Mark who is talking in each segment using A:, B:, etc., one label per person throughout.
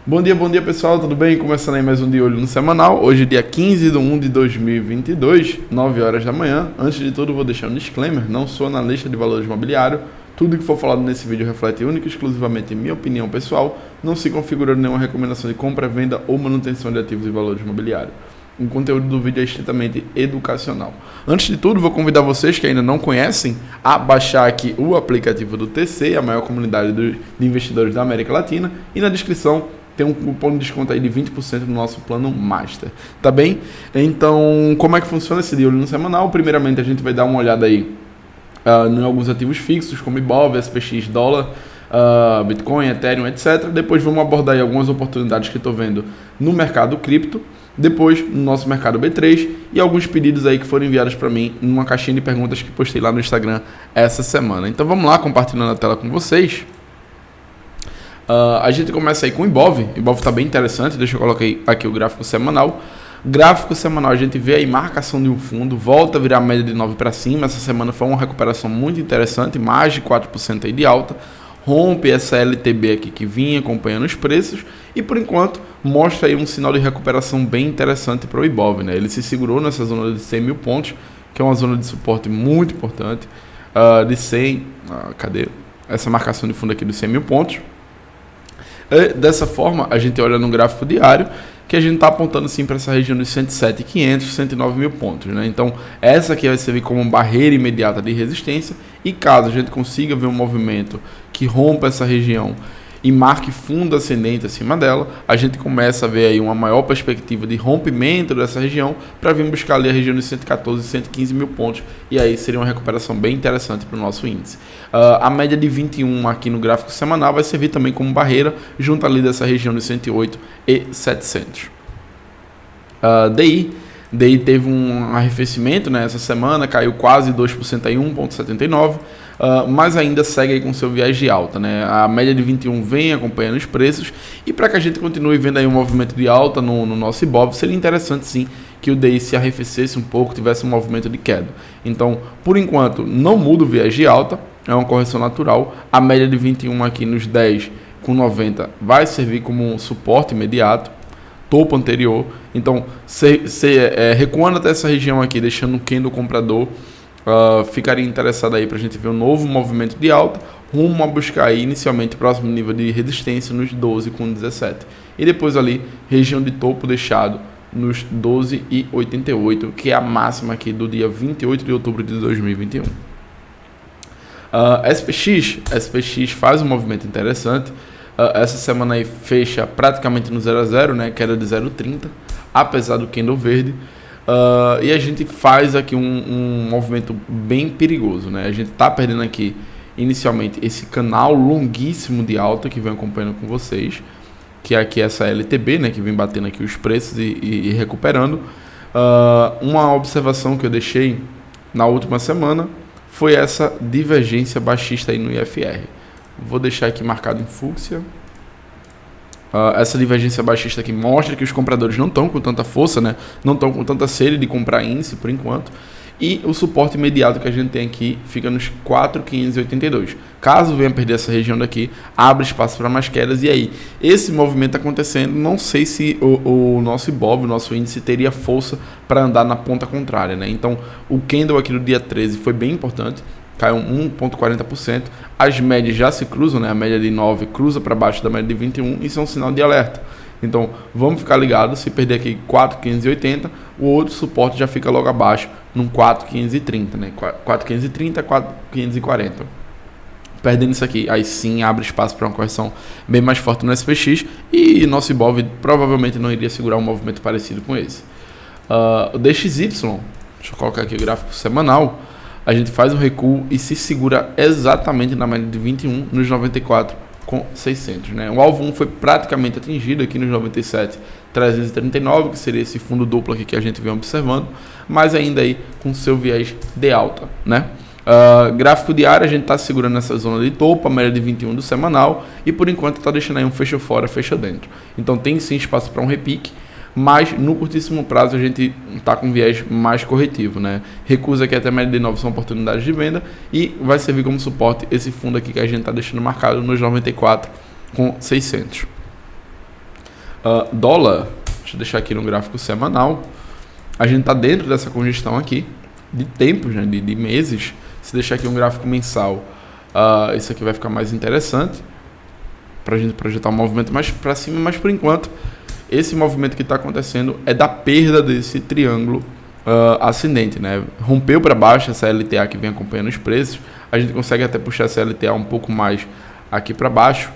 A: Bom dia pessoal, tudo bem? Começando aí mais um De Olho no Semanal. Hoje dia 15/1/2022, 9 horas da manhã. Antes de tudo vou deixar um disclaimer, não sou analista de valores imobiliários. Tudo que for falado nesse vídeo reflete única e exclusivamente minha opinião pessoal, não se configurando nenhuma recomendação de compra, venda ou manutenção de ativos e valores imobiliários. O conteúdo do vídeo é estritamente educacional. Antes de tudo, vou convidar vocês que ainda não conhecem a baixar aqui o aplicativo do TC, a maior comunidade de investidores da América Latina, e na descrição tem um cupom de desconto aí de 20% no nosso plano Master, tá bem? Então, como é que funciona esse De Olho no Semanal? Primeiramente, a gente vai dar uma olhada aí em alguns ativos fixos, como IBOV, SPX, dólar, Bitcoin, Ethereum, etc. Depois vamos abordar aí algumas oportunidades que estou vendo no mercado cripto. Depois, no nosso mercado B3 e alguns pedidos aí que foram enviados para mim numa caixinha de perguntas que postei lá no Instagram essa semana. Então vamos lá, compartilhando a tela com vocês. A gente começa aí com o IBOV. O IBOV está bem interessante, deixa eu colocar aqui o gráfico semanal. Gráfico semanal, a gente vê aí marcação de um fundo, volta a virar a média de 9 para cima. Essa semana foi uma recuperação muito interessante, mais de 4% aí de alta. Rompe essa LTB aqui que vinha acompanhando os preços e por enquanto mostra aí um sinal de recuperação bem interessante para o IBOV, né? Ele se segurou nessa zona de 100 mil pontos, que é uma zona de suporte muito importante, de 100, cadê? Essa marcação de fundo aqui de 100 mil pontos. Dessa forma, a gente olha no gráfico diário que a gente está apontando sim para essa região de 107.500, 109 mil pontos, né? Então, essa aqui vai servir como barreira imediata de resistência e caso a gente consiga ver um movimento que rompa essa região e marque fundo ascendente acima dela, a gente começa a ver aí uma maior perspectiva de rompimento dessa região para vir buscar ali a região de 114, 115 mil pontos e aí seria uma recuperação bem interessante para o nosso índice. A média de 21 aqui no gráfico semanal vai servir também como barreira junto ali dessa região de 108 e 700. DI teve um arrefecimento, né, essa semana, caiu quase 2% aí, 1,79%, mas ainda segue aí com seu viés de alta, né? A média de 21 vem acompanhando os preços e para que a gente continue vendo aí um movimento de alta no nosso IBOV, seria interessante sim que o DI se arrefecesse um pouco, tivesse um movimento de queda. Então, por enquanto, não muda o viés de alta, é uma correção natural. A média de 21 aqui nos 10 com 90 vai servir como um suporte imediato, topo anterior. Então, recuando até essa região aqui, deixando o candle comprador, ficaria interessado aí para a gente ver um novo movimento de alta, rumo a buscar aí inicialmente o próximo nível de resistência nos 12 com 17. E depois ali, região de topo deixado nos 12,88, que é a máxima aqui do dia 28 de outubro de 2021. SPX faz um movimento interessante. Essa semana aí fecha praticamente no 0 a 0, né? Queda de 0,30, apesar do candle verde. E a gente faz aqui um movimento bem perigoso, né? A gente está perdendo aqui inicialmente esse canal longuíssimo de alta que vem acompanhando com vocês, que é aqui essa LTB, né? Que vem batendo aqui os preços e recuperando. Uma observação que eu deixei na última semana foi essa divergência baixista aí no IFR. Vou deixar aqui marcado em fúcsia. Essa divergência baixista aqui mostra que os compradores não estão com tanta força, né? Não estão com tanta sede de comprar índice por enquanto. E o suporte imediato que a gente tem aqui fica nos 4.582. Caso venha perder essa região daqui, abre espaço para mais quedas. E aí, esse movimento acontecendo, não sei se o nosso IBOV, o nosso índice, teria força para andar na ponta contrária, né? Então, o candle aqui do dia 13 foi bem importante. Caiu 1,40%, as médias já se cruzam, né? A média de 9 cruza para baixo da média de 21, isso é um sinal de alerta. Então, vamos ficar ligados, se perder aqui 4.580, o outro suporte já fica logo abaixo, num 4.530, né? 4.530, 4.540. Perdendo isso aqui, aí sim abre espaço para uma correção bem mais forte no SPX e nosso IBOV provavelmente não iria segurar um movimento parecido com esse. O DXY, deixa eu colocar aqui o gráfico semanal, a gente faz um recuo e se segura exatamente na média de 21 nos 94,600, né? O alvo 1 foi praticamente atingido aqui nos 97,339, que seria esse fundo duplo aqui que a gente vem observando, mas ainda aí com seu viés de alta, né? Gráfico diário, a gente está segurando nessa zona de topo, a média de 21 do semanal, e por enquanto está deixando aí um fecha fora, fecha dentro. Então tem sim espaço para um repique, mas no curtíssimo prazo a gente está com viés mais corretivo, né? Recusa aqui até média de 9 são oportunidades de venda e vai servir como suporte esse fundo aqui que a gente está deixando marcado nos 94,600. Dólar, deixa eu deixar aqui no gráfico semanal, a gente está dentro dessa congestão aqui, de tempos, né, de meses. Se deixar aqui um gráfico mensal, isso aqui vai ficar mais interessante, para a gente projetar um movimento mais para cima, mas por enquanto, esse movimento que está acontecendo é da perda desse triângulo ascendente, né? Rompeu para baixo essa LTA que vem acompanhando os preços, a gente consegue até puxar essa LTA um pouco mais aqui para baixo,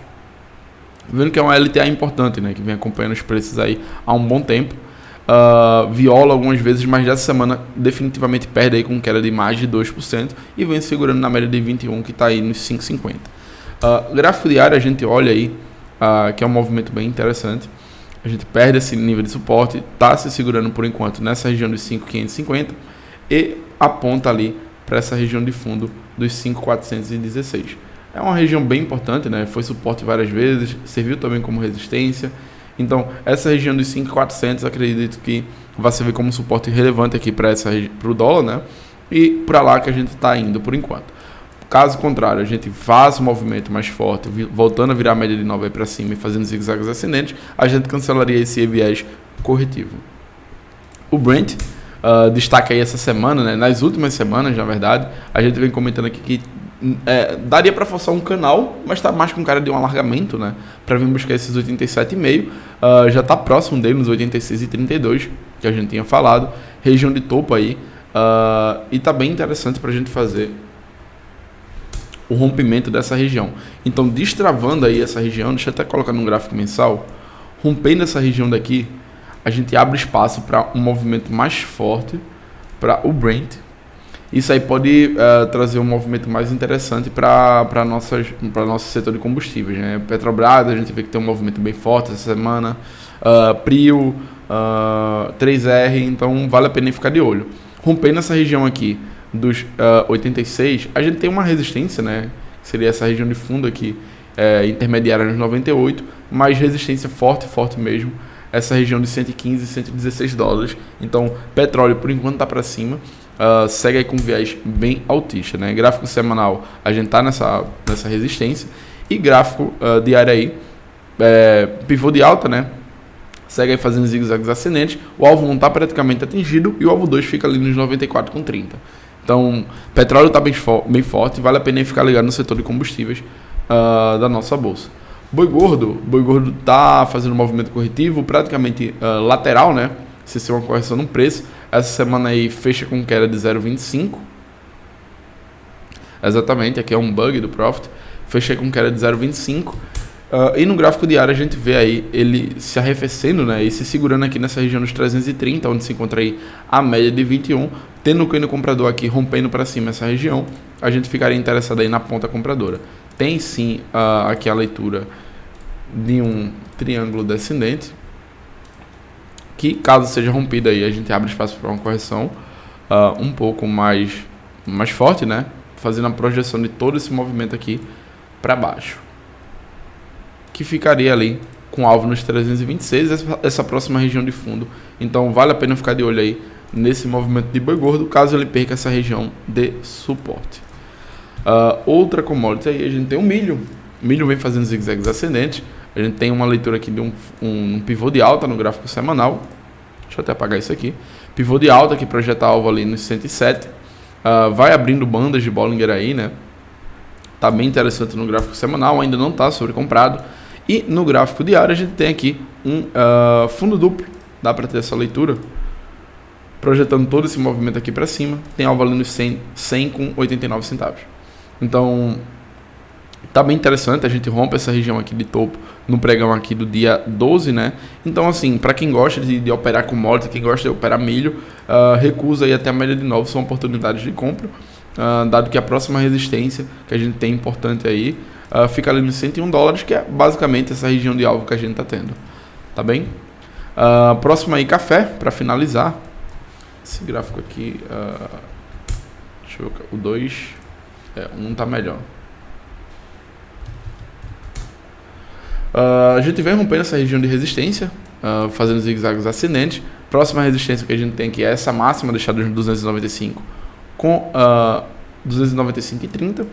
A: vendo que é uma LTA importante, né? Que vem acompanhando os preços aí há um bom tempo. Viola algumas vezes, mas dessa semana definitivamente perde aí com queda de mais de 2% e vem segurando na média de 21, que está aí nos 5,50. Gráfico diário, a gente olha aí que é um movimento bem interessante. A gente perde esse nível de suporte, está se segurando por enquanto nessa região dos 5,550 e aponta ali para essa região de fundo dos 5,416. É uma região bem importante, né? Foi suporte várias vezes, serviu também como resistência. Então, essa região dos 5,400 acredito que vai servir como suporte relevante aqui para o dólar, né? E para lá que a gente está indo por enquanto. Caso contrário, a gente faça um movimento mais forte, voltando a virar a média de 9 para cima e fazendo zigue-zagues ascendentes, a gente cancelaria esse viés corretivo. O Brent destaca aí essa semana, né? Nas últimas semanas, na verdade, a gente vem comentando aqui que daria para forçar um canal, mas está mais com cara de um alargamento, né? Para vir buscar esses 87,5, já está próximo dele, nos 86,32, que a gente tinha falado, região de topo aí, e está bem interessante para a gente fazer o rompimento dessa região. Então, destravando aí essa região, deixa eu até colocar no gráfico mensal, rompendo essa região daqui, a gente abre espaço para um movimento mais forte para o Brent. Isso aí pode trazer um movimento mais interessante para nosso setor de combustíveis, né? Petrobras, a gente vê que tem um movimento bem forte essa semana, Prio, 3R, então vale a pena ficar de olho. Rompendo essa região aqui dos 86, a gente tem uma resistência, né? Que seria essa região de fundo aqui, intermediária nos 98, mas resistência forte mesmo, essa região de 115 e 116 dólares. Então, petróleo por enquanto está para cima, segue aí com viés bem altista, né? Gráfico semanal, a gente está nessa resistência, e gráfico diário aí, pivô de alta, né? Segue aí fazendo zigue-zagues ascendentes, o alvo não está praticamente atingido e o alvo 2 fica ali nos 94,30. Então, petróleo está bem forte, vale a pena ficar ligado no setor de combustíveis da nossa bolsa. Boi gordo está fazendo um movimento corretivo, praticamente lateral, né? Se ser uma correção no preço, essa semana aí fecha com queda de 0,25. Exatamente, aqui é um bug do Profit, fecha com queda de 0,25. E no gráfico diário a gente vê aí ele se arrefecendo, né, e se segurando aqui nessa região dos 330, onde se encontra aí a média de 21, tendo o cano comprador aqui rompendo para cima essa região, a gente ficaria interessado aí na ponta compradora. Tem sim aqui a leitura de um triângulo descendente, que caso seja rompido aí, a gente abre espaço para uma correção um pouco mais forte, né, fazendo a projeção de todo esse movimento aqui para baixo, que ficaria ali com alvo nos 326, essa próxima região de fundo. Então vale a pena ficar de olho aí nesse movimento de boi gordo, caso ele perca essa região de suporte. Outra commodity aí, a gente tem o milho. O milho vem fazendo zigue-zagues ascendentes. A gente tem uma leitura aqui de um pivô de alta no gráfico semanal. Deixa eu até apagar isso aqui. Pivô de alta que projeta alvo ali nos 107. Vai abrindo bandas de Bollinger aí, né? Tá bem interessante no gráfico semanal, ainda não está sobrecomprado. E no gráfico diário a gente tem aqui um fundo duplo, dá para ter essa leitura, projetando todo esse movimento aqui para cima, tem alvo ali nos 100 com 89 centavos. Então, tá bem interessante, a gente rompe essa região aqui de topo no pregão aqui do dia 12, né? Então, assim, para quem gosta de operar commodity, quem gosta de operar milho, recusa aí até a média de 9, são oportunidades de compra, dado que a próxima resistência que a gente tem importante aí, fica ali nos 101 dólares, que é basicamente essa região de alvo que a gente está tendo, tá bem? Próximo aí, café, para finalizar. Esse gráfico aqui, deixa eu ver, o 2, um tá melhor. A gente vem rompendo essa região de resistência, fazendo zigue-zagues ascendentes. Próxima resistência que a gente tem aqui é essa máxima deixada nos 295 com 295,30.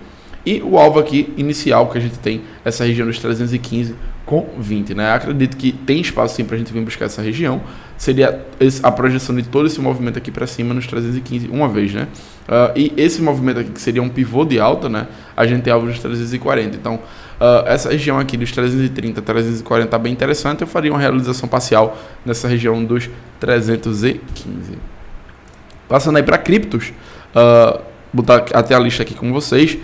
A: E o alvo aqui inicial que a gente tem, essa região dos 315,20, né? Acredito que tem espaço sim para a gente vir buscar essa região. Seria a projeção de todo esse movimento aqui para cima nos 315 uma vez, né? E esse movimento aqui que seria um pivô de alta, né? A gente tem alvo dos 340. Então, essa região aqui dos 330, 340 está bem interessante. Eu faria uma realização parcial nessa região dos 315. Passando aí para criptos, botar até a lista aqui com vocês.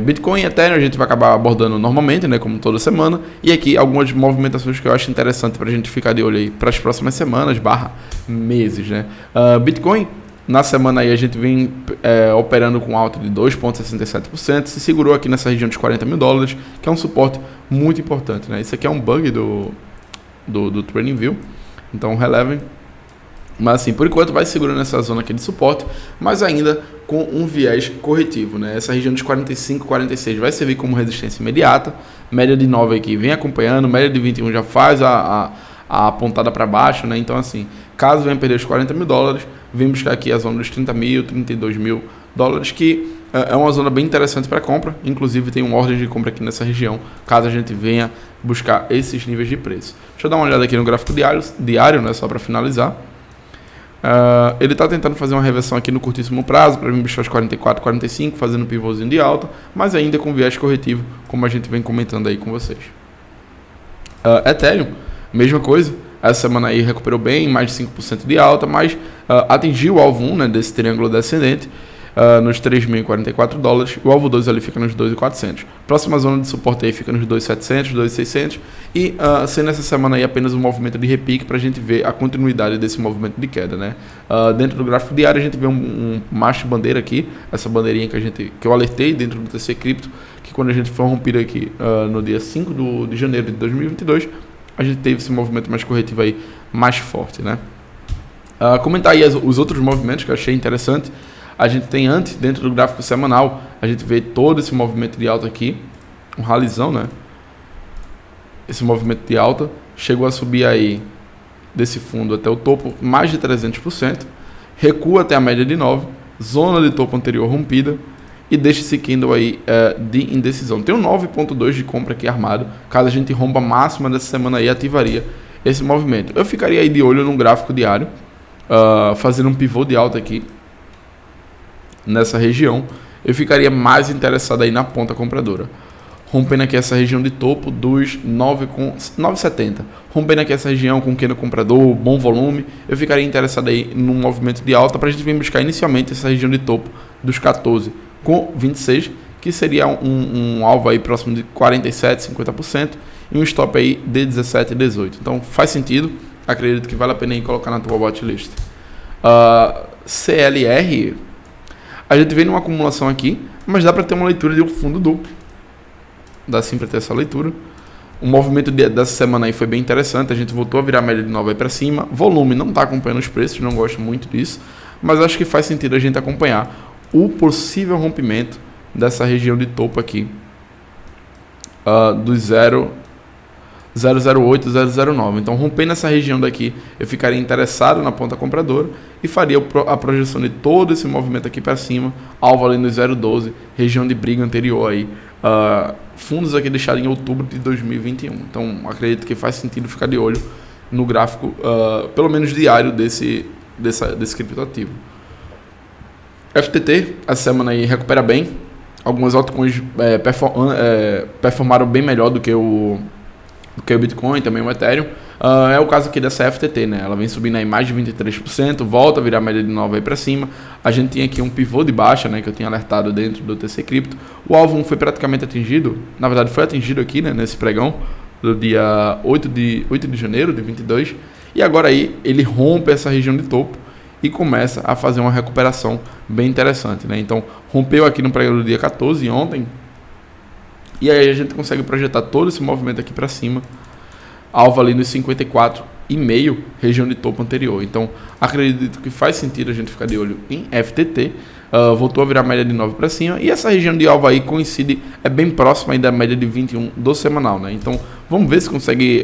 A: Bitcoin e Ethereum a gente vai acabar abordando normalmente, né, como toda semana, e aqui algumas movimentações que eu acho interessante para a gente ficar de olho aí para as próximas semanas / meses, né. Bitcoin, na semana aí a gente vem operando com alta de 2,67%, se segurou aqui nessa região de $40 mil, que é um suporte muito importante, né. Isso aqui é um bug do TradingView, então relevem. Mas assim, por enquanto vai segurando nessa zona aqui de suporte, mas ainda com um viés corretivo, né? Essa região dos 45, 46 vai servir como resistência imediata, média de 9 aqui vem acompanhando, média de 21 já faz a apontada para baixo, né? Então assim, caso venha perder os $40 mil, vem buscar aqui a zona dos 30 mil, 32 mil dólares, que é uma zona bem interessante para compra, inclusive tem um ordem de compra aqui nessa região, caso a gente venha buscar esses níveis de preço. Deixa eu dar uma olhada aqui no gráfico diário, né? Só para finalizar. Ele está tentando fazer uma reversão aqui no curtíssimo prazo para vir buscar os 44, 45, fazendo um pivôzinho de alta, mas ainda com viés corretivo, como a gente vem comentando aí com vocês. Ethereum, mesma coisa, essa semana aí recuperou bem, mais de 5% de alta, mas atingiu o alvo 1, né, desse triângulo descendente, nos $3.044, o alvo 2 ali fica nos 2.400. Próxima zona de suporte aí fica nos 2.700, 2.600 e sendo essa semana aí apenas um movimento de repique para a gente ver a continuidade desse movimento de queda, né? Dentro do gráfico diário a gente vê um macho bandeira aqui, essa bandeirinha que eu alertei dentro do TC Cripto, que quando a gente foi rompido aqui no dia 5 de janeiro de 2022, a gente teve esse movimento mais corretivo aí, mais forte, né? Comentar aí os outros movimentos que eu achei interessante. A gente tem antes, dentro do gráfico semanal, a gente vê todo esse movimento de alta aqui, um ralizão, né? Esse movimento de alta chegou a subir aí desse fundo até o topo mais de 300%, recua até a média de 9, zona de topo anterior rompida e deixa esse candle aí de indecisão. Tem um 9.2 de compra aqui armado, caso a gente rompa a máxima dessa semana aí, ativaria esse movimento. Eu ficaria aí de olho no gráfico diário, fazendo um pivô de alta aqui, nessa região, eu ficaria mais interessado aí na ponta compradora. Rompendo aqui essa região de topo dos 9,70. Rompendo aqui essa região com candle comprador, bom volume, eu ficaria interessado aí num movimento de alta para a gente vir buscar inicialmente essa região de topo dos 14,26, que seria um alvo aí próximo de 47, 50% e um stop aí de 17,18. Então faz sentido, acredito que vale a pena aí colocar na tua watchlist. CLR, a gente vem numa acumulação aqui, mas dá para ter uma leitura de um fundo duplo. Dá sim para ter essa leitura. O movimento dessa semana aí foi bem interessante. A gente voltou a virar a média de 9 aí para cima. Volume não está acompanhando os preços, não gosto muito disso. Mas acho que faz sentido a gente acompanhar o possível rompimento dessa região de topo aqui. Do 008, 009. Então, rompendo essa região daqui, eu ficaria interessado na ponta compradora e faria a projeção de todo esse movimento aqui para cima, alvo ali no 012, região de briga anterior aí. Fundos aqui deixados em outubro de 2021. Então, acredito que faz sentido ficar de olho no gráfico, pelo menos diário, desse criptoativo. FTT, essa semana aí recupera bem. Algumas altcoins performaram bem melhor do que o Bitcoin, também o Ethereum. É o caso aqui dessa FTT, né? Ela vem subindo aí mais de 23%, volta a virar a média de 9 aí para cima. A gente tem aqui um pivô de baixa, né, que eu tinha alertado dentro do TC Cripto. O alvo 1 foi praticamente atingido, na verdade foi atingido aqui, né, nesse pregão do dia 8 de janeiro de 22. E agora aí ele rompe essa região de topo e começa a fazer uma recuperação bem interessante, né? Então, rompeu aqui no pregão do dia 14, ontem. E aí a gente consegue projetar todo esse movimento aqui para cima, alvo ali nos 54,5, região de topo anterior. Então, acredito que faz sentido a gente ficar de olho em FTT. Voltou a virar a média de 9 para cima. E essa região de alvo aí coincide, é bem próxima aí da média de 21 do semanal, né? Então, vamos ver se consegue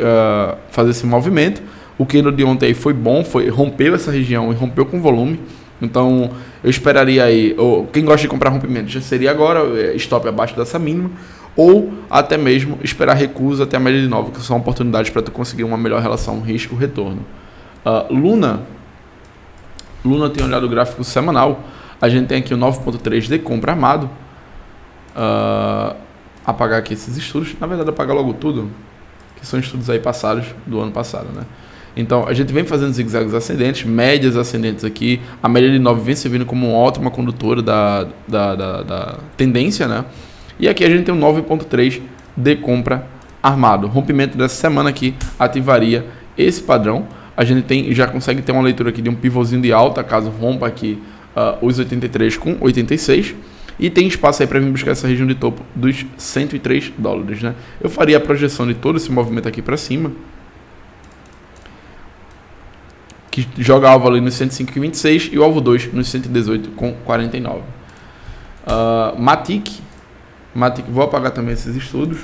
A: fazer esse movimento. O candle de ontem aí foi bom, rompeu essa região e rompeu com volume. Então, eu esperaria aí, ou quem gosta de comprar rompimento já seria agora, stop abaixo dessa mínima, ou até mesmo esperar recusa até a média de 9, que são oportunidades para tu conseguir uma melhor relação risco-retorno. Luna tem olhado o gráfico semanal, a gente tem aqui o 9.3 de compra armado. Apagar aqui esses estudos, na verdade apagar logo tudo, que são estudos aí passados, do ano passado, né? Então, a gente vem fazendo zigue-zagues ascendentes, médias ascendentes aqui. A média de 9 vem servindo como uma ótima condutora da tendência, né? E aqui a gente tem um 9.3 de compra armado. Rompimento dessa semana aqui ativaria esse padrão. A gente já consegue ter uma leitura aqui de um pivôzinho de alta, caso rompa aqui os 83 com 86. E tem espaço aí para vir buscar essa região de topo dos $103, né? Eu faria a projeção de todo esse movimento aqui para cima, que joga alvo ali nos 105,26 e o alvo 2 nos 118,49. Matic, vou apagar também esses estudos,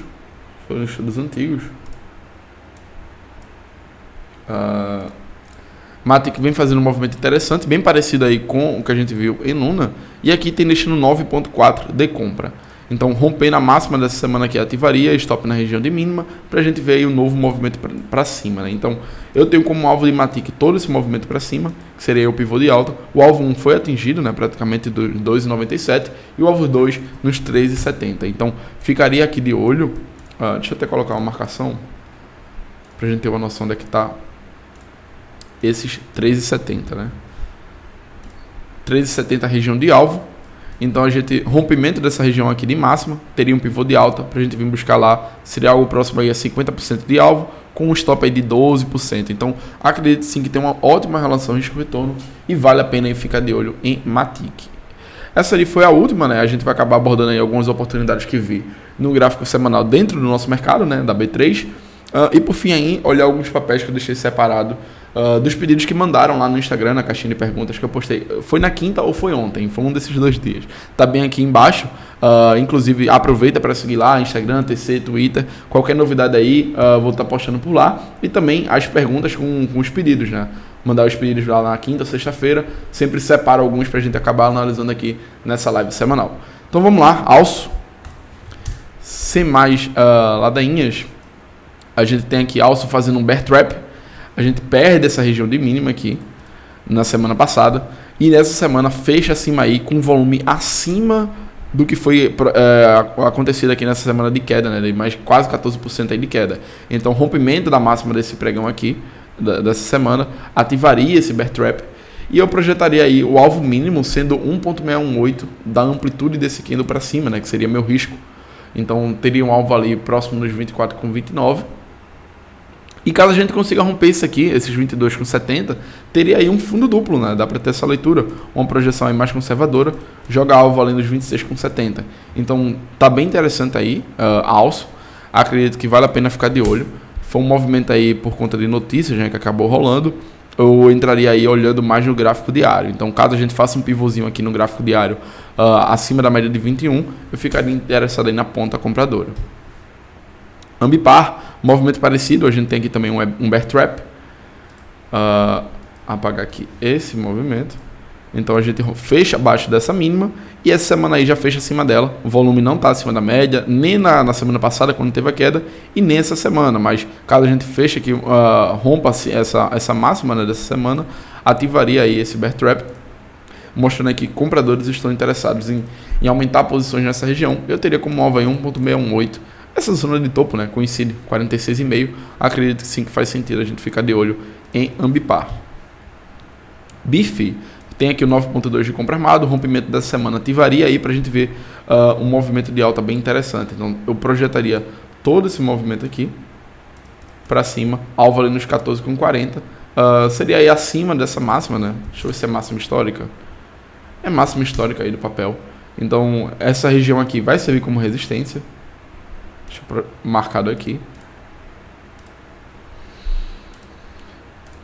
A: foram estudos antigos. Matic vem fazendo um movimento interessante, bem parecido aí com o que a gente viu em Luna, e aqui tem destino 9.4 de compra. Então, romper na máxima dessa semana aqui ativaria, stop na região de mínima, para a gente ver aí um novo movimento para cima, né? Então, eu tenho como alvo de Matic todo esse movimento para cima, que seria o pivô de alta. O alvo 1 foi atingido, né, praticamente dos 2,97, e o alvo 2 nos 3,70. Então, ficaria aqui de olho. Deixa eu até colocar uma marcação, para a gente ter uma noção de que está esses 3,70, né? 3,70 região de alvo. Então, rompimento dessa região aqui de máxima, teria um pivô de alta, para a gente vir buscar lá, seria algo próximo aí a 50% de alvo, com um stop aí de 12%. Então, acredito sim que tem uma ótima relação risco-retorno e vale a pena aí ficar de olho em Matic. Essa ali foi a última, né? A gente vai acabar abordando aí algumas oportunidades que vi no gráfico semanal dentro do nosso mercado, né? Da B3. E por fim aí, olhar alguns papéis que eu deixei separado dos pedidos que mandaram lá no Instagram, na caixinha de perguntas que eu postei. Foi na quinta ou foi ontem? Foi um desses 2 dias. Tá bem aqui embaixo. Inclusive, aproveita para seguir lá, Instagram, TC, Twitter. Qualquer novidade aí, vou estar postando por lá. E também as perguntas com os pedidos, né? Mandar os pedidos lá na quinta, sexta-feira. Sempre separo alguns para a gente acabar analisando aqui nessa live semanal. Então vamos lá, alço. Sem mais ladainhas, a gente tem aqui alço fazendo um bear trap. A gente perde essa região de mínima aqui na semana passada. E nessa semana fecha acima aí com volume acima do que foi acontecido aqui nessa semana de queda, né? De mais quase 14% aí de queda. Então, rompimento da máxima desse pregão aqui, dessa semana, ativaria esse bear trap. E eu projetaria aí o alvo mínimo sendo 1.618 da amplitude desse candle para cima, né? Que seria meu risco. Então, teria um alvo ali próximo dos 24,29. E caso a gente consiga romper isso aqui, esses 22,70, teria aí um fundo duplo, né? Dá para ter essa leitura, uma projeção aí mais conservadora, joga alvo além dos 26,70. Então, tá bem interessante aí, alço. Acredito que vale a pena ficar de olho. Foi um movimento aí por conta de notícias, né, que acabou rolando. Eu entraria aí olhando mais no gráfico diário. Então, caso a gente faça um pivôzinho aqui no gráfico diário acima da média de 21, eu ficaria interessado aí na ponta compradora. Ambipar, movimento parecido, a gente tem aqui também um bear trap. Apagar aqui esse movimento. Então a gente fecha abaixo dessa mínima e essa semana aí já fecha acima dela. O volume não está acima da média, nem na semana passada quando teve a queda e nem essa semana. Mas caso a gente feche aqui, rompa essa máxima, né, dessa semana, ativaria aí esse bear trap, mostrando aqui que compradores estão interessados em aumentar posições nessa região. Eu teria como alvo aí 1.618. Essa zona de topo, né, coincide, 46,5. Acredito que sim que faz sentido a gente ficar de olho em Ambipar. BIF tem aqui o 9.2 de compra armado. O rompimento dessa semana ativaria aí para a gente ver um movimento de alta bem interessante. Então eu projetaria todo esse movimento aqui para cima, alvo ali nos 14,40. Seria aí acima dessa máxima, né? Deixa eu ver se é máxima histórica. É máxima histórica aí do papel. Então essa região aqui vai servir como resistência. Deixa eu marcado aqui.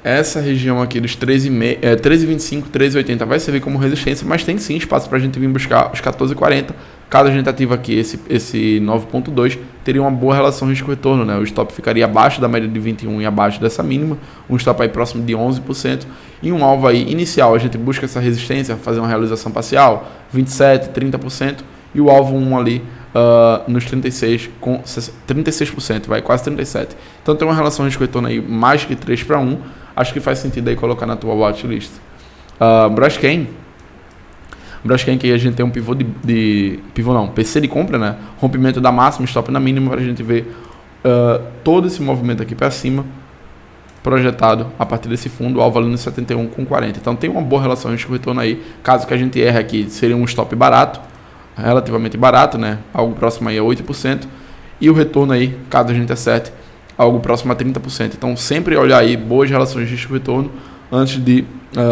A: essa região aqui dos 13,25, 13,80 vai servir como resistência, mas tem sim espaço para a gente vir buscar os 14,40. Caso a gente ative aqui esse 9,2, teria uma boa relação risco-retorno, né? O stop ficaria abaixo da média de 21 e abaixo dessa mínima, um stop aí próximo de 11%, e um alvo aí inicial, a gente busca essa resistência, fazer uma realização parcial, 27, 30%, e o alvo 1 ali nos 36, com 36%, vai quase 37%. Então tem uma relação risco-retorno aí mais que 3 para 1, acho que faz sentido aí colocar na tua watchlist. Braskem que a gente tem um PC de compra, né? Rompimento da máxima, stop na mínima, para a gente ver todo esse movimento aqui para cima, projetado a partir desse fundo, alvo ali no 71,40. Então tem uma boa relação risco-retorno aí. Caso que a gente erre aqui, seria um stop barato, relativamente barato, né? Algo próximo aí a 8%. E o retorno aí, caso a gente acerte, algo próximo a 30%. Então sempre olhar aí boas relações de risco-retorno antes de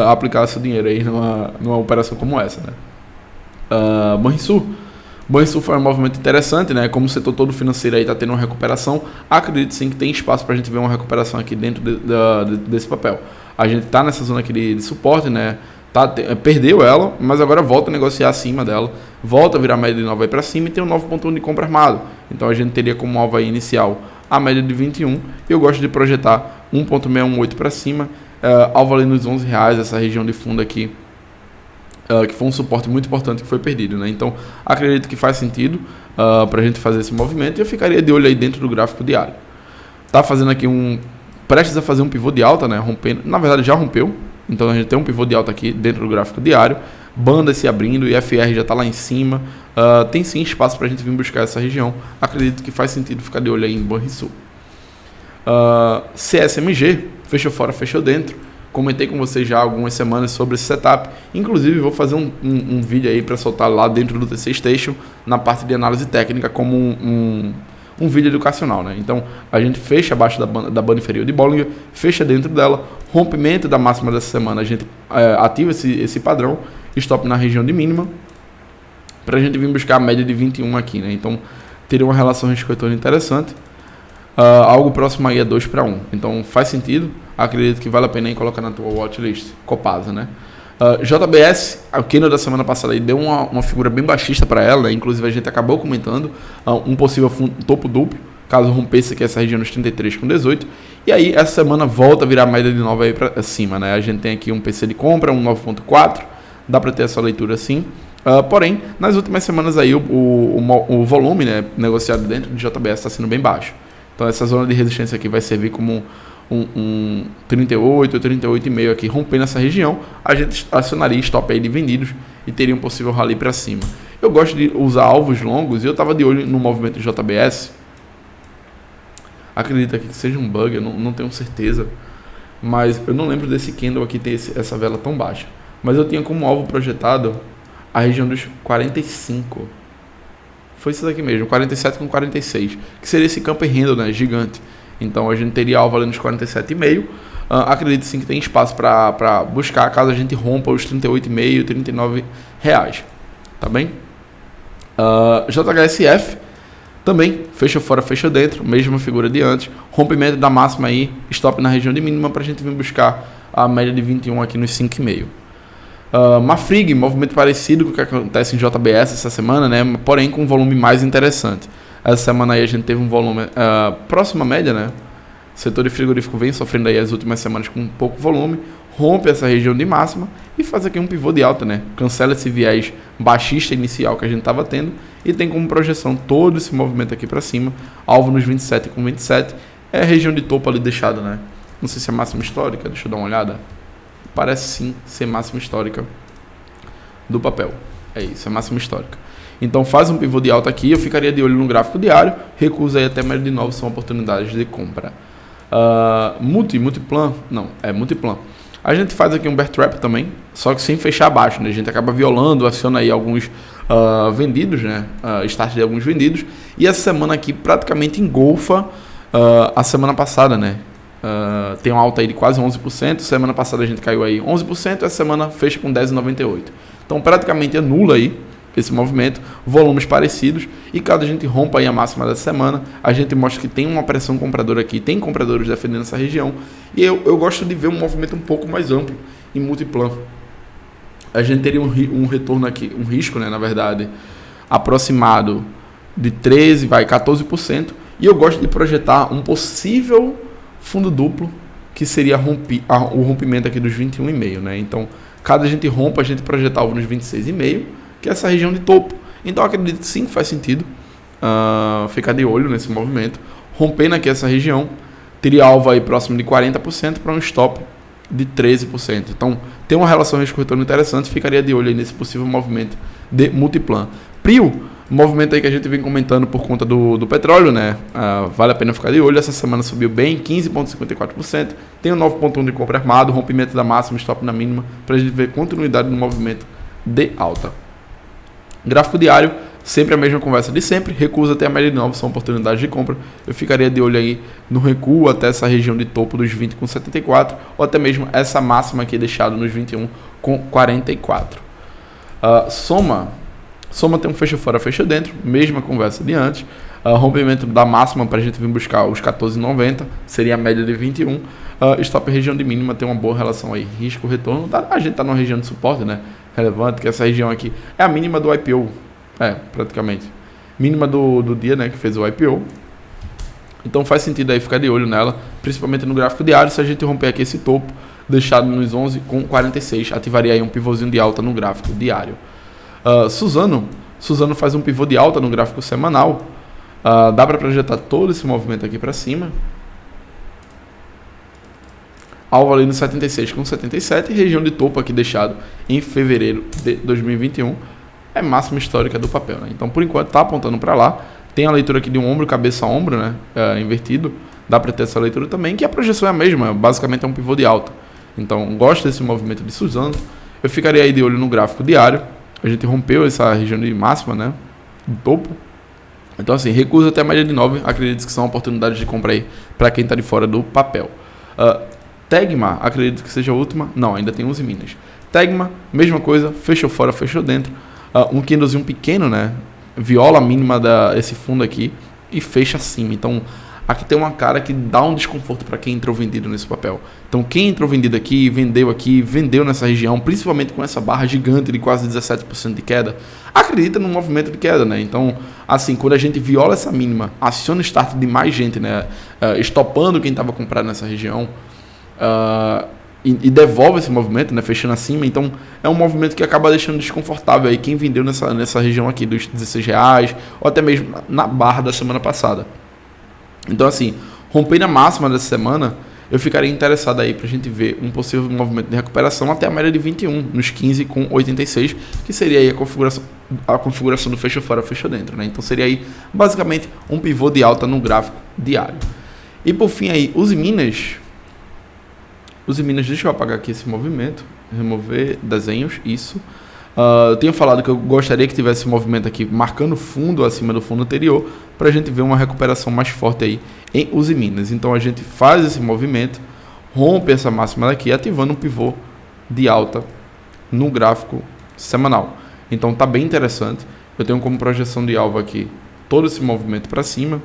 A: aplicar seu dinheiro aí numa operação como essa, né? Banrisul foi um movimento interessante, né? Como o setor todo financeiro aí está tendo uma recuperação, acredito sim que tem espaço para a gente ver uma recuperação aqui dentro desse papel. A gente está nessa zona aqui de suporte, né? Perdeu ela, mas agora volta a negociar acima dela, volta a virar a média de 9 aí para cima e tem um 9,1 de compra armado. Então a gente teria como alvo aí inicial a média de 21, e eu gosto de projetar 1,618 para cima, alvo ali nos R$11, essa região de fundo aqui, que foi um suporte muito importante que foi perdido, né? Então acredito que faz sentido para a gente fazer esse movimento, e eu ficaria de olho aí dentro do gráfico diário. Tá fazendo aqui prestes a fazer um pivô de alta, né? Rompendo, na verdade já rompeu, então a gente tem um pivô de alta aqui dentro do gráfico diário, banda se abrindo, IFR já está lá em cima, tem sim espaço para a gente vir buscar essa região. Acredito que faz sentido ficar de olho aí em Banrisul. CSMG, fechou fora, fechou dentro. Comentei com vocês já há algumas semanas sobre esse setup. Inclusive vou fazer um vídeo aí para soltar lá dentro do TC Station, na parte de análise técnica, como um vídeo educacional, né? Então a gente fecha abaixo da banda inferior de Bollinger, fecha dentro dela, rompimento da máxima dessa semana, a gente ativa esse padrão, stop na região de mínima, para a gente vir buscar a média de 21 aqui, né? Então teria uma relação risco-retorno interessante, algo próximo aí a 2 para 1, então faz sentido. Acredito que vale a pena aí colocar na tua watchlist. Copasa, né? JBS, a candle da semana passada aí deu uma figura bem baixista para ela, né? Inclusive a gente acabou comentando um possível topo duplo, caso rompesse aqui essa região nos 33,18. E aí essa semana volta a virar a média de 9 aí para cima, né? A gente tem aqui um PC de compra, um 9,4, dá para ter essa leitura assim. Porém, nas últimas semanas aí o volume, né, negociado dentro de JBS está sendo bem baixo. Então essa zona de resistência aqui vai servir como um 38, 38,5 aqui, rompendo essa região, a gente acionaria stop aí de vendidos e teria um possível rally para cima. Eu gosto de usar alvos longos e eu estava de olho no movimento de JBS. Acredito aqui que seja um bug, eu não tenho certeza, mas eu não lembro desse candle aqui ter essa vela tão baixa. Mas eu tinha como alvo projetado a região dos 45. Foi isso daqui mesmo, 47 com 46, que seria esse campo handle, né, gigante. Então a gente teria alvo ali nos 47,5. Acredito sim que tem espaço para buscar, caso a gente rompa os 38,5, 39 reais. Tá bem? JHSF também, fecha fora, fecha dentro, mesma figura de antes. Rompimento da máxima aí, stop na região de mínima para a gente vir buscar a média de 21 aqui nos 5,5. Mafrig, movimento parecido com o que acontece em JBS essa semana, né? Porém com um volume mais interessante. Essa semana aí a gente teve um volume próximo à média, né? O setor de frigorífico vem sofrendo aí as últimas semanas com pouco volume, rompe essa região de máxima e faz aqui um pivô de alta, né? Cancela esse viés baixista inicial que a gente estava tendo e tem como projeção todo esse movimento aqui para cima, alvo nos 27 com 27, é a região de topo ali deixada, né? Não sei se é máxima histórica, deixa eu dar uma olhada. Parece sim ser máxima histórica do papel. É isso, é máxima histórica. Então faz um pivô de alta aqui, eu ficaria de olho no gráfico diário, recusa aí até média de 9, são oportunidades de compra. Multiplan. A gente faz aqui um bear trap também, só que sem fechar abaixo, né? A gente acaba violando, aciona aí alguns vendidos, né? Start de alguns vendidos, e essa semana aqui praticamente engolfa a semana passada, né? Tem uma alta aí de quase 11%, semana passada a gente caiu aí 11%, essa semana fecha com 10,98%. Então praticamente anula aí esse movimento, volumes parecidos, e caso a gente rompa aí a máxima dessa semana, a gente mostra que tem uma pressão compradora aqui, tem compradores defendendo essa região, e eu gosto de ver um movimento um pouco mais amplo em Multiplan. A gente teria um retorno aqui, um risco, né, na verdade, aproximado de 14%, e eu gosto de projetar um possível fundo duplo, que seria o rompimento aqui dos 21,5, né? Então, caso a gente rompa, a gente projeta alvo nos 26,5, que é essa região de topo. Então, eu acredito sim que faz sentido ficar de olho nesse movimento. Rompendo aqui essa região, teria alvo aí próximo de 40% para um stop de 13%. Então, tem uma relação risco-retorno interessante, ficaria de olho aí nesse possível movimento de Multiplan. Prio, movimento aí que a gente vem comentando por conta do petróleo, né? Vale a pena ficar de olho. Essa semana subiu bem, 15,54%. Tem um 9,1 de compra armado, rompimento da máxima, stop na mínima, para a gente ver continuidade no movimento de alta. Gráfico diário, sempre a mesma conversa de sempre. Recuos até a média de 9 são oportunidades de compra. Eu ficaria de olho aí no recuo até essa região de topo dos 20,74, ou até mesmo essa máxima aqui deixada nos 21,44. Soma tem um fecho fora, fecho dentro, mesma conversa de antes. Rompimento da máxima para a gente vir buscar os 14,90, seria a média de 21. Stop região de mínima, tem uma boa relação aí, risco-retorno. A gente está numa região de suporte, né? Relevante, que essa região aqui é a mínima do IPO, praticamente. Mínima do dia, né, que fez o IPO. Então faz sentido aí ficar de olho nela, principalmente no gráfico diário. Se a gente romper aqui esse topo, deixado nos 11,46, ativaria aí um pivôzinho de alta no gráfico diário. Suzano faz um pivô de alta no gráfico semanal. Dá para projetar todo esse movimento aqui para cima. Alvo ali no 76,77, região de topo aqui deixado em fevereiro de 2021. É máxima histórica do papel, né? Então, por enquanto, está apontando para lá. Tem a leitura aqui de um ombro, cabeça a ombro, né? Invertido. Dá para ter essa leitura também, que a projeção é a mesma. Basicamente é um pivô de alta. Então, gosto desse movimento de Suzano. Eu ficaria aí de olho no gráfico diário. A gente rompeu essa região de máxima, né? Do topo. Então, assim, recusa até a média de 9. Acredito que são oportunidades de compra aí para quem está de fora do papel. Tegma, acredito que seja a última. Não, ainda tem 11 minas. Tegma, mesma coisa. Fechou fora, fechou dentro. Um candlezinho pequeno, né? Viola a mínima desse fundo aqui e fecha acima. Então, aqui tem uma cara que dá um desconforto para quem entrou vendido nesse papel. Então, quem entrou vendido aqui, vendeu nessa região, principalmente com essa barra gigante de quase 17% de queda, acredita no movimento de queda, né? Então, assim, quando a gente viola essa mínima, aciona o start de mais gente, né? Estopando quem estava comprado nessa região, e devolve esse movimento, né? Fechando acima. Então, é um movimento que acaba deixando desconfortável aí quem vendeu nessa região aqui dos R$16, ou até mesmo na barra da semana passada. Então, assim, rompendo a máxima dessa semana, eu ficaria interessado aí pra gente ver um possível movimento de recuperação até a média de 21, nos 15,86, que seria aí a configuração do fecho fora, fecho dentro, né? Então, seria aí, basicamente, um pivô de alta no gráfico diário. E, por fim, aí, Uzi Minas, deixa eu apagar aqui esse movimento, remover desenhos, isso. Eu tenho falado que eu gostaria que tivesse esse movimento aqui marcando fundo acima do fundo anterior para a gente ver uma recuperação mais forte aí em Uzi Minas. Então a gente faz esse movimento, rompe essa máxima daqui, ativando um pivô de alta no gráfico semanal. Então tá bem interessante. Eu tenho como projeção de alvo aqui todo esse movimento para cima.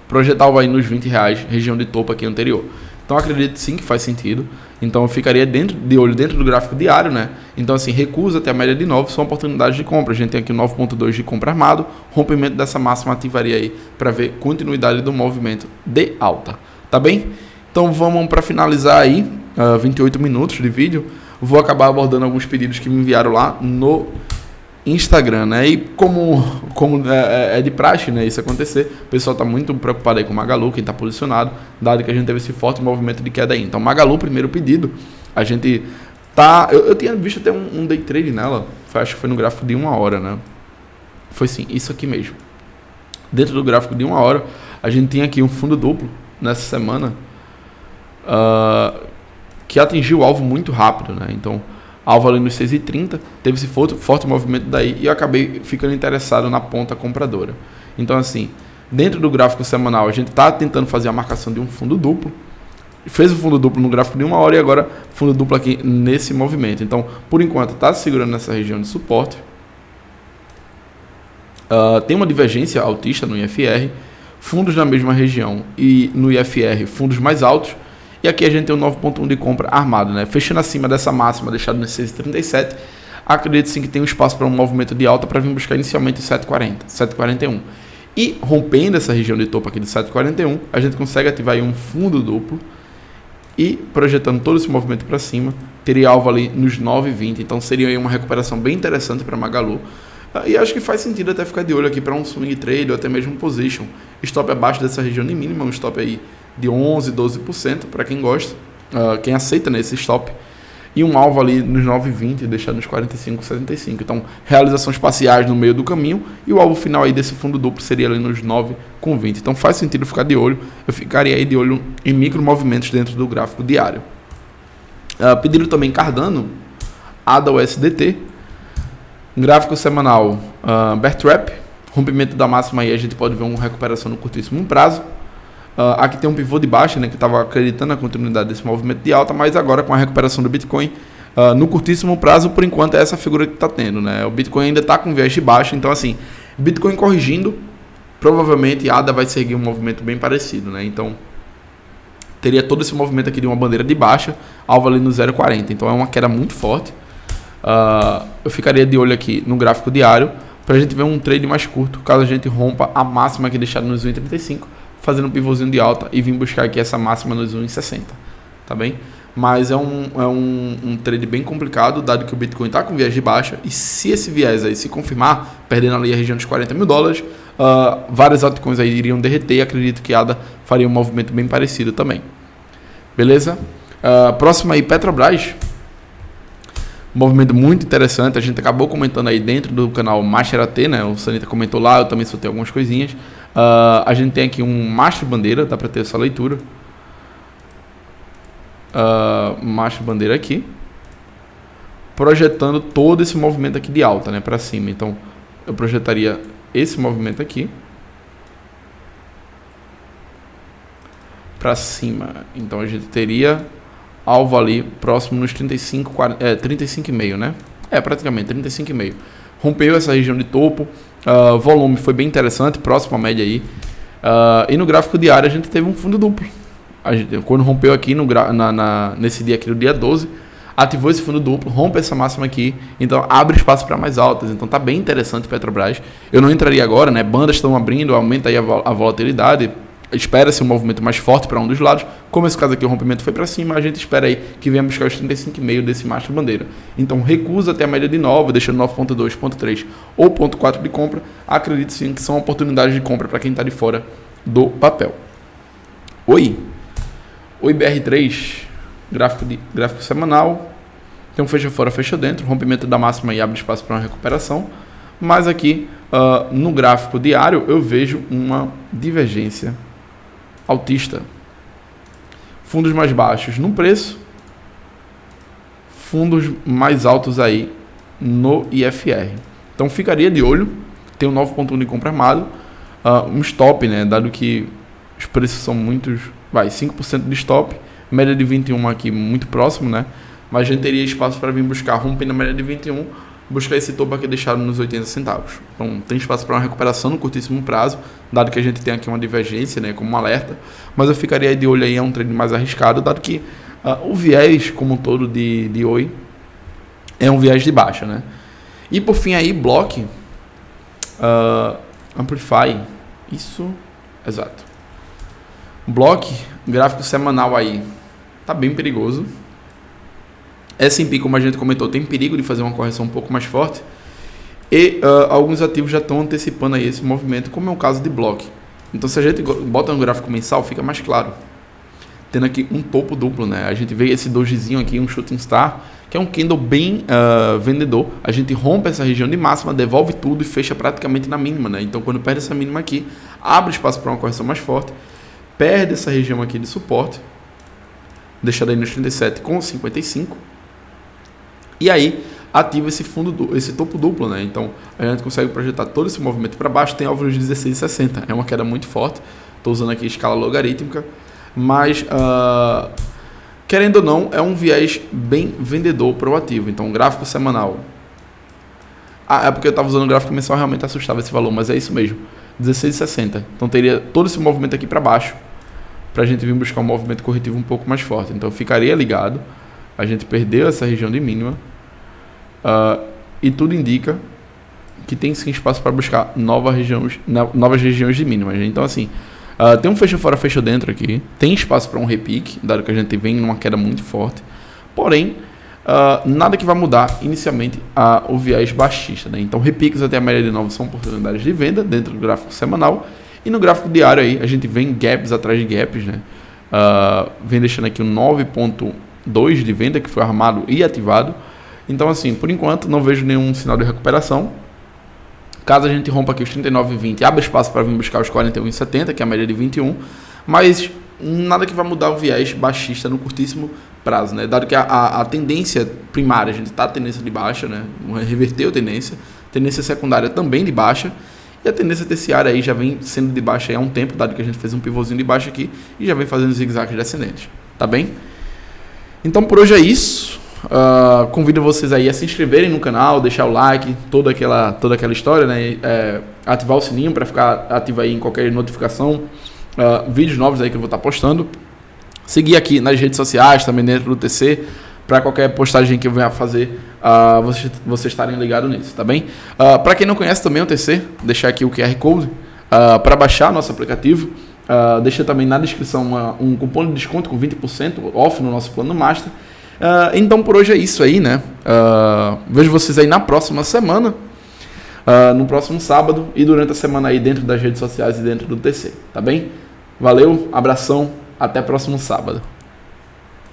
A: Projetar alvo aí nos R$20, região de topo aqui anterior. Então acredito sim que faz sentido. Então eu ficaria de olho dentro do gráfico diário, né? Então assim, recusa até a média de 9 são oportunidades de compra. A gente tem aqui 9,2 de compra armado. Rompimento dessa máxima ativaria aí para ver continuidade do movimento de alta. Tá bem? Então vamos para finalizar aí, 28 minutos de vídeo. Vou acabar abordando alguns pedidos que me enviaram lá no Instagram, né? E como é de praxe, né, isso acontecer, o pessoal tá muito preocupado aí com o Magalu, quem tá posicionado, dado que a gente teve esse forte movimento de queda aí. Então, Magalu, primeiro pedido, a gente tá... Eu tinha visto até um day trade nela, acho que foi no gráfico de 1 hora, né? Foi sim, isso aqui mesmo. Dentro do gráfico de 1 hora, a gente tinha aqui um fundo duplo nessa semana, que atingiu o alvo muito rápido, né? Então, alvo ali nos 6,30, teve esse forte movimento daí e eu acabei ficando interessado na ponta compradora. Então, assim, dentro do gráfico semanal, a gente está tentando fazer a marcação de um fundo duplo. fez o fundo duplo no gráfico de 1 hora e agora fundo duplo aqui nesse movimento. Então, por enquanto, está segurando nessa região de suporte. Tem uma divergência altista no IFR, fundos na mesma região e no IFR fundos mais altos. E aqui a gente tem um 9.1 de compra armado, né? Fechando acima dessa máxima, deixado no 6,37. Acredito sim que tem um espaço para um movimento de alta para vir buscar inicialmente o 7,40, 7,41. E rompendo essa região de topo aqui de 7,41, a gente consegue ativar aí um fundo duplo e projetando todo esse movimento para cima, teria alvo ali nos 9,20. Então seria aí uma recuperação bem interessante para Magalu. E acho que faz sentido até ficar de olho aqui para um swing trade ou até mesmo um position. Stop abaixo dessa região de mínima, um stop aí de 11, 12% para quem gosta, quem aceita nesse stop. E um alvo ali nos 9,20 e deixar nos 45,75. Então, realizações parciais no meio do caminho e o alvo final aí desse fundo duplo seria ali nos 9,20. Então, faz sentido ficar de olho. Eu ficaria aí de olho em micro movimentos dentro do gráfico diário. Pediram também Cardano, ADA USDT. Gráfico semanal, bear trap, rompimento da máxima aí, a gente pode ver uma recuperação no curtíssimo prazo. Aqui tem um pivô de baixa, né, que estava acreditando na continuidade desse movimento de alta, mas agora com a recuperação do Bitcoin, no curtíssimo prazo, por enquanto é essa figura que está tendo, né? O Bitcoin ainda está com viés de baixa, então assim, Bitcoin corrigindo, provavelmente ADA vai seguir um movimento bem parecido, né? Então, teria todo esse movimento aqui de uma bandeira de baixa, alvo ali no 0,40, então é uma queda muito forte. Eu ficaria de olho aqui no gráfico diário para a gente ver um trade mais curto, caso a gente rompa a máxima aqui deixada nos 1,35, fazendo um pivôzinho de alta e vir buscar aqui essa máxima nos 1,60, tá bem? Mas é um trade bem complicado, dado que o Bitcoin está com viés de baixa, e se esse viés aí se confirmar, perdendo ali a região dos $40 mil, várias altcoins aí iriam derreter, e acredito que ADA faria um movimento bem parecido também. Beleza? Próximo aí, Petrobras. Um movimento muito interessante, a gente acabou comentando aí dentro do canal Master AT, né? O Sanita comentou lá, eu também soltei algumas coisinhas. A gente tem aqui um Master Bandeira, dá para ter essa leitura. Master Bandeira aqui, projetando todo esse movimento aqui de alta, né? Para cima. Então, eu projetaria esse movimento aqui para cima. Então, a gente teria alvo ali próximo nos 35,5, né? Praticamente 35,5. Rompeu essa região de topo, volume foi bem interessante, próximo à média aí. E no gráfico diário a gente teve um fundo duplo. Quando rompeu aqui nesse dia aqui, no dia 12, ativou esse fundo duplo, rompe essa máxima aqui, então abre espaço para mais altas. Então tá bem interessante Petrobras. Eu não entraria agora, né? Bandas estão abrindo, aumenta aí a volatilidade. Espera-se um movimento mais forte para um dos lados. Como esse caso aqui, o rompimento foi para cima, a gente espera aí que venha buscar os 35,5 desse Master Bandeira. Então, recusa até a média de 9, deixando 9,2, 0,3 ou 0,4 de compra. Acredito sim que são oportunidades de compra para quem está de fora do papel. Oi BR3, gráfico semanal. Tem um fecha fora, fecha dentro. Rompimento da máxima e abre espaço para uma recuperação. Mas aqui, no gráfico diário, eu vejo uma divergência altista. Fundos mais baixos no preço, fundos mais altos aí no IFR. Então ficaria de olho, tem um 9.1 de compra armado, um stop, né, dado que os preços são muitos, 5% de stop, média de 21 aqui muito próximo, né, mas a gente teria espaço para vir buscar, rompendo a média de 21, buscar esse topo aqui deixado nos 80 centavos. Então tem espaço para uma recuperação no curtíssimo prazo, dado que a gente tem aqui uma divergência, né, como um alerta, mas eu ficaria de olho aí, é um trade mais arriscado, dado que o viés como um todo de Oi é um viés de baixa, né. E por fim aí, Block, Amplify, isso, exato. Block, gráfico semanal aí, tá bem perigoso. S&P, como a gente comentou, tem perigo de fazer uma correção um pouco mais forte. E alguns ativos já estão antecipando aí esse movimento, como é o caso de Block. Então, se a gente bota no gráfico mensal, fica mais claro. Tendo aqui um topo duplo, né? A gente vê esse dojizinho aqui, um shooting star, que é um candle bem vendedor. A gente rompe essa região de máxima, devolve tudo e fecha praticamente na mínima, né? Então, quando perde essa mínima aqui, abre espaço para uma correção mais forte. Perde essa região aqui de suporte, deixada aí nos 37,55. E aí ativa esse esse topo duplo, né? Então a gente consegue projetar todo esse movimento para baixo. Tem alvo de 16,60. É uma queda muito forte. Estou usando aqui a escala logarítmica. mas querendo ou não, é um viés bem vendedor proativo. Então, o gráfico semanal. É porque eu estava usando o gráfico mensal, realmente assustava esse valor, mas é isso mesmo, 16,60. Então, teria todo esse movimento aqui para baixo, para a gente vir buscar um movimento corretivo um pouco mais forte. Então, eu ficaria ligado. A gente perdeu essa região de mínima. E tudo indica que tem sim espaço para buscar novas regiões de mínima. Então, assim, tem um fecho fora, fecho dentro aqui. Tem espaço para um repique, dado que a gente vem numa queda muito forte. Porém, nada que vai mudar inicialmente o viés baixista, né? Então, repiques até a média de 9 são oportunidades de venda dentro do gráfico semanal. E no gráfico diário aí, a gente vem gaps atrás de gaps, né? Vem deixando aqui um 9,2 de venda que foi armado e ativado. Então, assim, por enquanto, não vejo nenhum sinal de recuperação. Caso a gente rompa aqui os 39,20, abre espaço para vir buscar os 41,70, que é a média de 21, mas nada que vai mudar o viés baixista no curtíssimo prazo, né? Dado que a tendência primária, a gente está a tendência de baixa, né? Reverteu a tendência secundária também de baixa, e a tendência terciária aí já vem sendo de baixa aí há um tempo, dado que a gente fez um pivôzinho de baixa aqui e já vem fazendo zigue-zague descendente, tá bem? Então, por hoje é isso. Convido vocês aí a se inscreverem no canal, deixar o like, toda aquela história, né? Ativar o sininho para ficar ativo aí em qualquer notificação, vídeos novos aí que eu vou estar postando. Seguir aqui nas redes sociais, também dentro do TC, para qualquer postagem que eu venha fazer, vocês estarem ligados nisso, tá bem? Para quem não conhece também o TC, deixar aqui o QR Code para baixar nosso aplicativo. Deixa também na descrição um cupom de desconto com 20% off no nosso plano Master. Então por hoje é isso aí, né? Vejo vocês aí na próxima semana, no próximo sábado e durante a semana aí dentro das redes sociais e dentro do TC, tá bem? Valeu, abração, até próximo sábado.